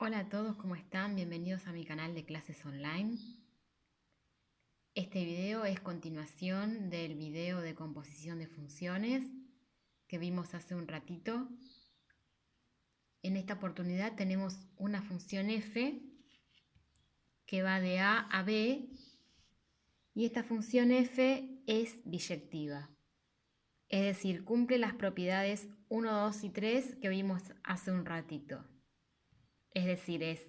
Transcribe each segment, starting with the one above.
Hola a todos, ¿cómo están? Bienvenidos a mi canal de clases online. Este video es continuación del video de composición de funciones que vimos hace un ratito. En esta oportunidad tenemos una función f que va de a a b y esta función f es biyectiva. Es decir, cumple las propiedades 1, 2 y 3 que vimos hace un ratito. Es decir, es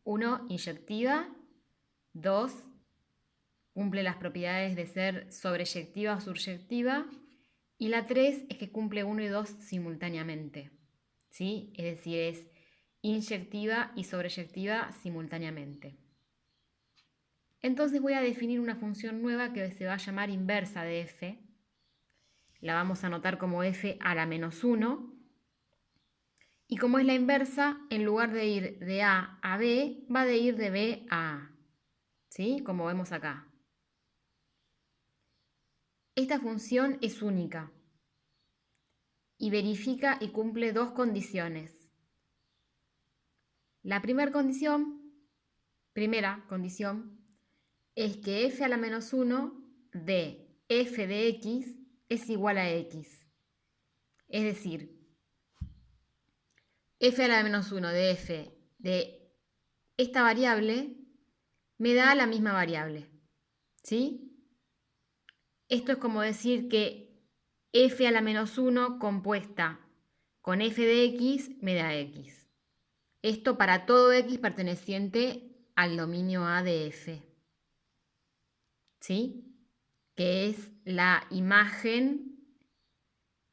1, inyectiva, 2, cumple las propiedades de ser sobreyectiva o suryectiva, y la 3 es que cumple 1 y 2 simultáneamente, ¿sí? Es decir, es inyectiva y sobreyectiva simultáneamente. Entonces voy a definir una función nueva que se va a llamar inversa de f. La vamos a anotar como f a la menos 1. Y como es la inversa, en lugar de ir de a a b, va de ir de b a a, ¿sí? Como vemos acá. Esta función es única y verifica y cumple dos condiciones. La primera condición es que f a la menos 1 de f de x es igual a x. Es decir, f a la menos 1 de f de esta variable me da la misma variable, ¿sí? Esto es como decir que f a la menos 1 compuesta con f de x me da x. Esto para todo x perteneciente al dominio A de f, ¿sí? Que es la imagen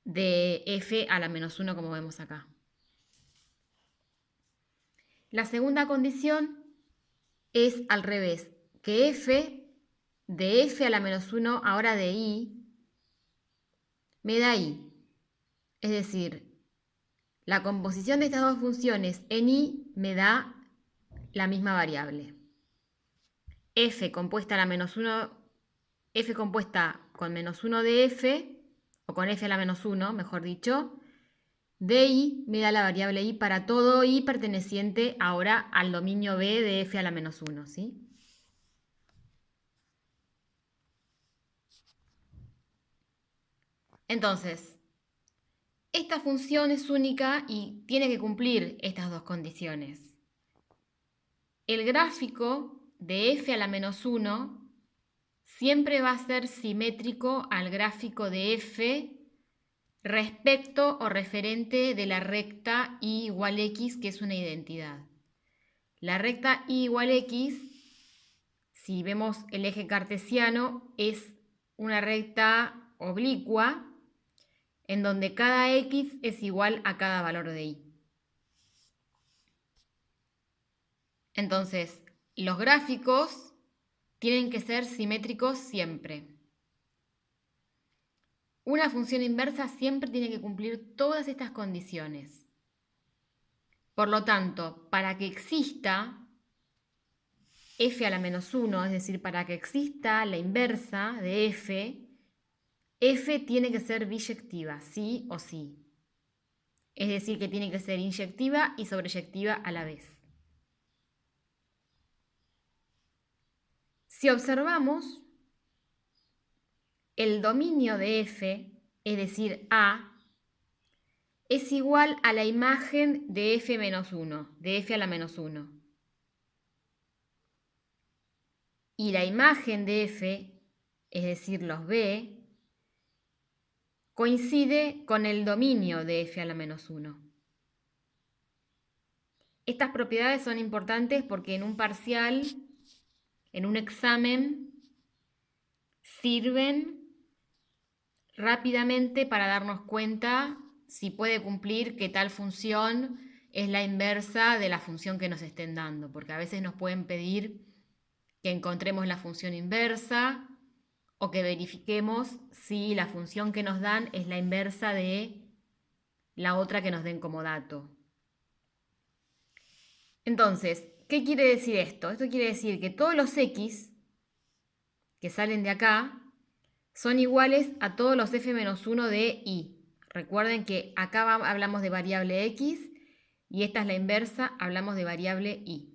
de f a la menos 1 como vemos acá. La segunda condición es al revés, que f de f a la menos 1 ahora de y me da y. Es decir, la composición de estas dos funciones en y me da la misma variable. F compuesta a la menos 1, f compuesta con menos 1 de f, o con f a la menos 1, mejor dicho, de y me da la variable y para todo y perteneciente ahora al dominio B de f a la menos 1, ¿sí? Entonces, esta función es única y tiene que cumplir estas dos condiciones. El gráfico de f a la menos 1 siempre va a ser simétrico al gráfico de f respecto o referente de la recta y igual x, que es una identidad. La recta y igual x, si vemos el eje cartesiano, es una recta oblicua en donde cada x es igual a cada valor de y. Entonces, los gráficos tienen que ser simétricos siempre. Una función inversa siempre tiene que cumplir todas estas condiciones. Por lo tanto, para que exista f a la menos 1, es decir, para que exista la inversa de f tiene que ser biyectiva, sí o sí. Es decir, que tiene que ser inyectiva y sobreyectiva a la vez. Si observamos, el dominio de f, es decir, a, es igual a la imagen de f menos 1, de f a la menos 1. Y la imagen de f, es decir, los b, coincide con el dominio de f a la menos 1. Estas propiedades son importantes porque en un parcial, en un examen, sirven rápidamente para darnos cuenta si puede cumplir que tal función es la inversa de la función que nos estén dando, porque a veces nos pueden pedir que encontremos la función inversa o que verifiquemos si la función que nos dan es la inversa de la otra que nos den como dato. Entonces, ¿qué quiere decir esto? Esto quiere decir que todos los x que salen de acá son iguales a todos los f-1 de y. Recuerden que acá hablamos de variable x y esta es la inversa, hablamos de variable y.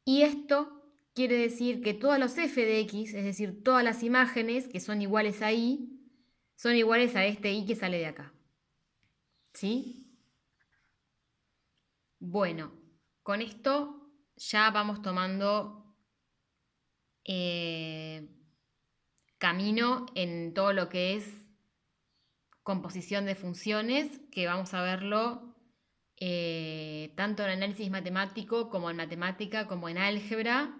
Y esto quiere decir que todos los f de x, es decir, todas las imágenes que son iguales a y, son iguales a este y que sale de acá. ¿Sí? Bueno, con esto ya vamos tomando camino en todo lo que es composición de funciones, que vamos a verlo tanto en análisis matemático como en matemática, como en álgebra,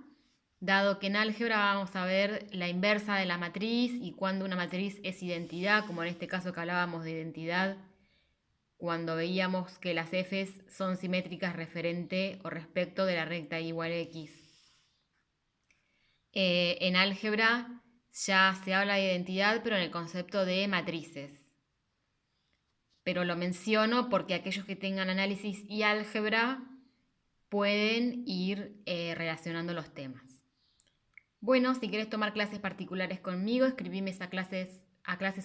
dado que en álgebra vamos a ver la inversa de la matriz y cuando una matriz es identidad, como en este caso que hablábamos de identidad, cuando veíamos que las f's son simétricas referente o respecto de la recta igual a x. En álgebra ya se habla de identidad, pero en el concepto de matrices. Pero lo menciono porque aquellos que tengan análisis y álgebra pueden ir relacionando los temas. Bueno, si querés tomar clases particulares conmigo, escribime a clases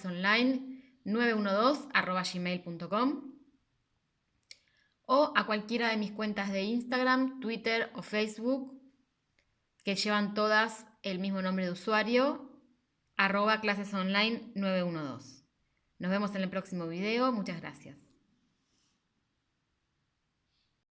online 912@gmail.com o a cualquiera de mis cuentas de Instagram, Twitter o Facebook, que llevan todas el mismo nombre de usuario, @clasesonline912. Nos vemos en el próximo video. Muchas gracias.